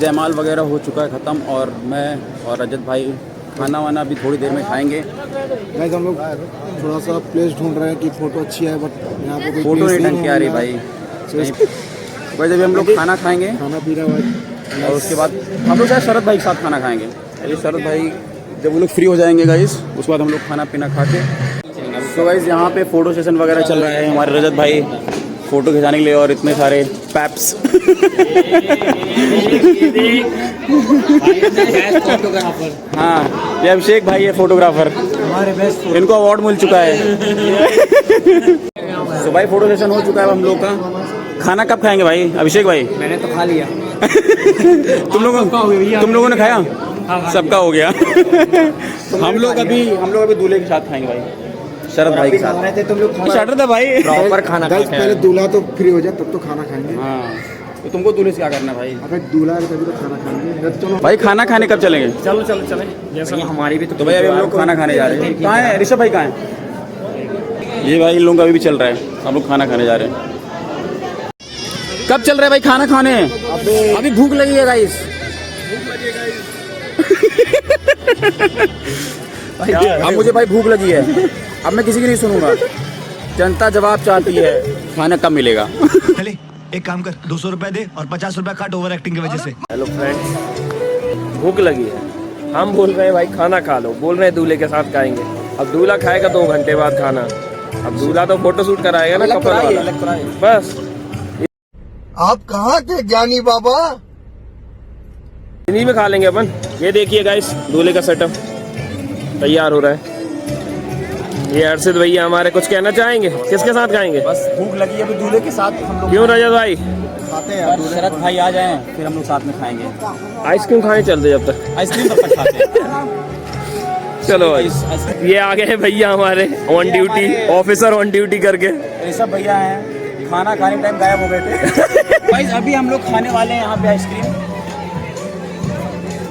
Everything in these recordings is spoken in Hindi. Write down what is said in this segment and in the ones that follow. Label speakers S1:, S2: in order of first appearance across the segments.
S1: जयमाल वगैरह हो चुका है ख़त्म, और मैं और रजत भाई खाना वाना भी थोड़ी देर में खाएंगे।
S2: गाइस हम लोग थोड़ा सा प्लेस ढूंढ रहे हैं कि फ़ोटो अच्छी है, बट यहाँ पे कोई
S1: फ़ोटो
S2: place
S1: नहीं ढंग के आ रही भाई। भाई जब हम लोग खाना खाएंगे
S2: खाना पीना भाई,
S1: और उसके बाद हम लोग शायद शरद भाई के साथ खाना खाएंगे। ये शरद भाई जब वो लोग फ्री हो जाएंगे गाइस, उसके बाद हम लोग खाना पीना खा के। तो गाइस यहाँ पे फ़ोटो सेशन वगैरह चल रहा है, हमारे रजत भाई फ़ोटो खिंचाने के लिए, और इतने सारे पैप्स हाँ, ये अभिषेक भाई है फोटोग्राफर, हमारे बेस्ट, इनको अवार्ड मिल चुका है। तो भाई फोटो सेशन हो चुका है हम लोग का। खाना कब खाएंगे भाई अभिषेक भाई?
S3: मैंने तो खा लिया।
S1: तुम लोगों ने खाया? सबका हो गया। हम लोग अभी दूल्हे के साथ खाएंगे भाई, शरद भाई के साथ।
S2: तुम लोग
S1: स्टार्टर था भाई,
S3: प्रॉपर खाना
S2: गाइस पहले दूल्हा तो फ्री हो जाए तब तो खाना खाएंगे।
S1: हाँ, तो तुमको दूल्हे से क्या करना भाई?
S2: अगर दूल्हा है तभी तो खाना खाएंगे। चलो
S1: भाई खाना खाने कब चलेंगे?
S4: चलो चलो चले, जैसा
S3: हमारी भी
S1: तो भाई अभी हम लोग खाना खाने जा रहे हैं। कहाँ है ऋषभ भाई, कहाँ है? ये भाई इन लोगों का अभी भी चल रहा है, हम लोग खाना खाने जा रहे हैं। कब चल रहा है भाई खाना खाने? अभी भूख लगी है गाइस। अब मुझे भाई भूख लगी है, अब मैं किसी की नहीं सुनूंगा। जनता जवाब चाहती है, खाना कब मिलेगा?
S5: चले एक काम कर, 200 रुपए दे और 50 रुपए काट ओवर एक्टिंग की वजह से।
S4: हेलो फ्रेंड्स, भूख लगी है, हम बोल रहे हैं भाई खाना खा लो, बोल रहे हैं दूल्हे के साथ खाएंगे। अब दूल्हा खाएगा 2 घंटे बाद खाना, अब दूल्हा तो फोटो शूट कराएगा ना कपल वाला, बस।
S2: आप कहाँ थे ज्ञानी बाबा?
S4: इन्हीं में खा लेंगे अपन। ये देखिए गाइस, दूल्हे का सेटअप तैयार हो रहा है। ये अर्षित भैया हमारे कुछ कहना चाहेंगे? किसके साथ खाएंगे?
S1: बस भूख लगी है, अभी दूल्हे के साथ हम लोग
S4: क्यों रजत भाई?
S1: खाते हैं। शरद भाई आ जाएं, फिर हम लोग साथ में खाएंगे।
S4: आइसक्रीम खाने चलते जब तक।
S1: आइसक्रीम तब तक खाते हैं।
S4: चलो भाई, ये आ गए भैया हमारे on duty, officer on duty करके।
S1: ऋषभ भैया हैं, खाना खाने टाइम गायब हो गए थे। भाई अभी हम लोग खाने वाले हैं यहाँ पे आइसक्रीम,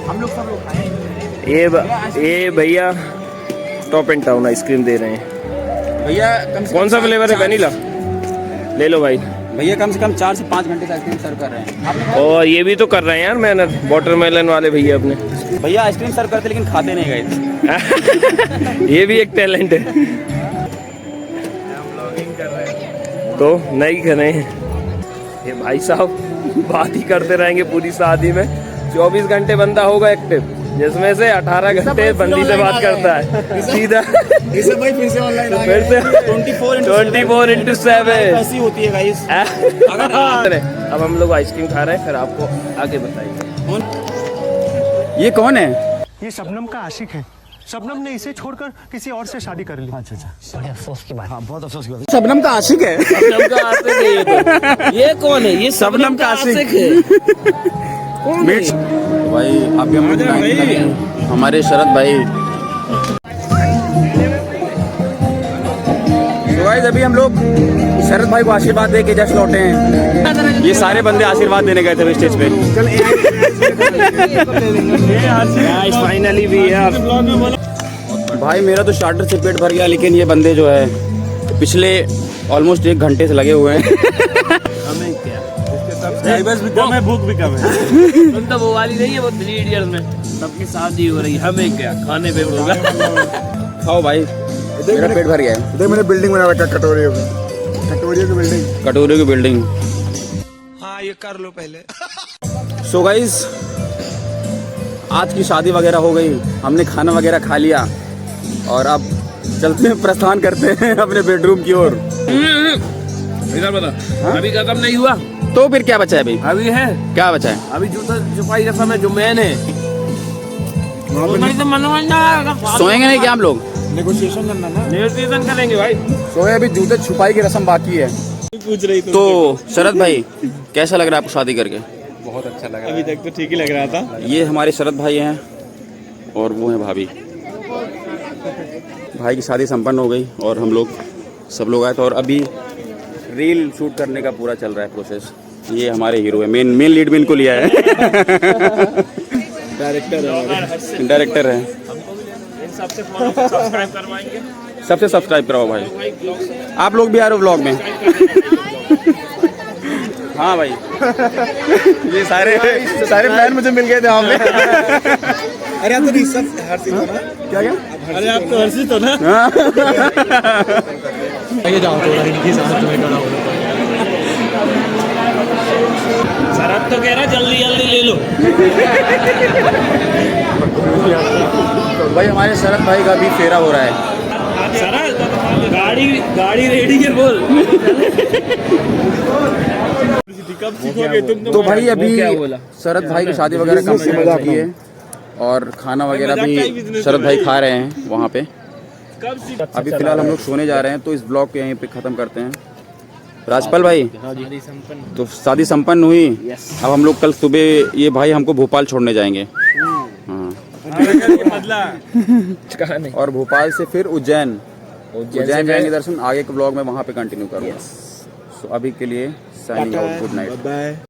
S1: हम लोग सब लोग खाएंगे।
S4: ये भैया टॉप एंड टाउन आइसक्रीम दे रहे हैं
S1: भैया।
S4: कौन सा फ्लेवर है? वनीला ले लो भाई।
S1: भैया कम से कम 4 से 5 घंटे से आइसक्रीम सर्व कर रहे हैं। आपने
S4: और ये भी तो कर रहे हैं यार मेहनत, वाटरमेलन वाले भैया अपने।
S1: भैया आइसक्रीम सर्व करते लेकिन खाते नहीं गए।
S4: ये भी एक टैलेंट है। तो नहीं करें ये भाई साहब, बात ही करते रहेंगे पूरी शादी में। 24 घंटे बंदा होगा एक्टिव, जिसमें से 18 घंटे बंदी से बात करता है सीधा।
S2: इसे भाई फिर से ऑनलाइन
S4: फिर से 24/7
S1: ऐसी होती है गाइस।
S4: अब हम लोग आइसक्रीम खा रहे हैं, फिर आपको आगे बताएंगे।
S1: ये कौन है?
S5: ये शबनम का आशिक है। शबनम ने इसे छोड़कर किसी और से शादी कर ली। अच्छा बड़े अफसोस की बात। हाँ बहुत अफसोस की बात।
S1: शबनम का आशिक है।
S4: शबनम का आशिक है ये तो। ये कौन है? ये
S1: शबनम का आशिक
S4: है।
S1: भाई अभी हम लोग हमारे शरद भाई। तो गाइस अभी हम लोग शरद भाई को आशीर्वाद दे के जस्ट लौटे हैं। ये सारे बंदे आशीर्वाद देने गए थे स्टेज पे।
S4: फाइनली भी यार
S1: भाई मेरा तो स्टार्टर से पेट भर गया, लेकिन ये बंदे जो है पिछले ऑलमोस्ट 1 घंटे से लगे हुए हैं।
S4: भी कम है, भूख भी कम है। तुम तो वो वाली नहीं है, वो 3 इडियट्स में सबकी शादी हो रही है, हमें क्या खाने पे होगा।
S1: खाओ भाई, मेरा पेट भर गया है।
S2: देख मैंने बिल्डिंग बना रखा, कटोरियों की बिल्डिंग।
S1: कटोरे की बिल्डिंग।
S5: हाँ ये कर लो पहले।
S1: सो गाइस आज की शादी वगैरह हो गई, हमने खाना वगैरह खा लिया, और अब चलते हैं, प्रस्थान करते हैं अपने बेडरूम की ओर।
S4: इधर बता, अभी खत्म नहीं हुआ
S1: तो फिर क्या बचा है अभी?
S4: अभी है
S1: क्या बचा है?
S4: अभी जूता छुपाई रस्म है जो मैन है।
S1: सोएंगे नहीं क्या हम लोग?
S2: नेगोशिएशन करना ना।
S4: नेगोशिएशन करेंगे भाई।
S1: सोए अभी जूते छुपाई की रस्म बाकी है।
S4: पूछ रही
S1: तो शरद भाई कैसा लग रहा है आपको शादी करके?
S3: बहुत अच्छा लगा।
S4: अभी तक तो ठीक ही लग रहा था।
S1: ये हमारे शरद भाई हैं और वो हैं भाभी। भाई की शादी संपन्न हो गई और हम लोग सब लोग आए थे, और अभी रील शूट करने का पूरा चल रहा है प्रोसेस। ये हमारे हीरो है, मेन लीड में इनको लिया है। डायरेक्टर है।
S4: सबसे सब्सक्राइब करवाएंगे,
S1: सबसे सब्सक्राइब कराओ भाई। आप लोग भी आ रहे हो व्लॉग में? हाँ भाई ये सारे फैन मुझे मिल गए थे वहाँ पे।
S2: अरे आप तो सब हर्षित हो ना?
S1: क्या क्या?
S2: अरे आप तो हर्षित हो ना? ये जाओ थोड़ा इनकी साथ में खड़ा हो।
S4: शरद तो कह रहा जल्दी जल्दी ले लो।
S1: तो भाई हमारे शरद भाई का भी फेरा हो रहा है।
S4: शरद गाड़ी रेडी है बोल।
S1: तो भाई अभी
S4: क्या बोला?
S1: शरद भाई की शादी वगैरह कंप्लीट हो चुकी है और खाना वगैरह भी शरद भाई खा रहे हैं वहाँ पे। अभी फिलहाल हम लोग सोने जा रहे हैं, तो इस ब्लॉग को यहीं पे ख़त्म करते हैं। राजपाल भाई, तो शादी संपन्न हुई। अब हम लोग कल सुबह ये भाई हमको भोपाल छोड़ने जाएंगे। हाँ, और भोपाल से फिर उज्जैन जाएंगे दर्शन। आगे के ब्लॉग में वहाँ पे कंटिन्यू करूँगा। सो अभी के लिए साइनिंग आउट, गुड नाइट।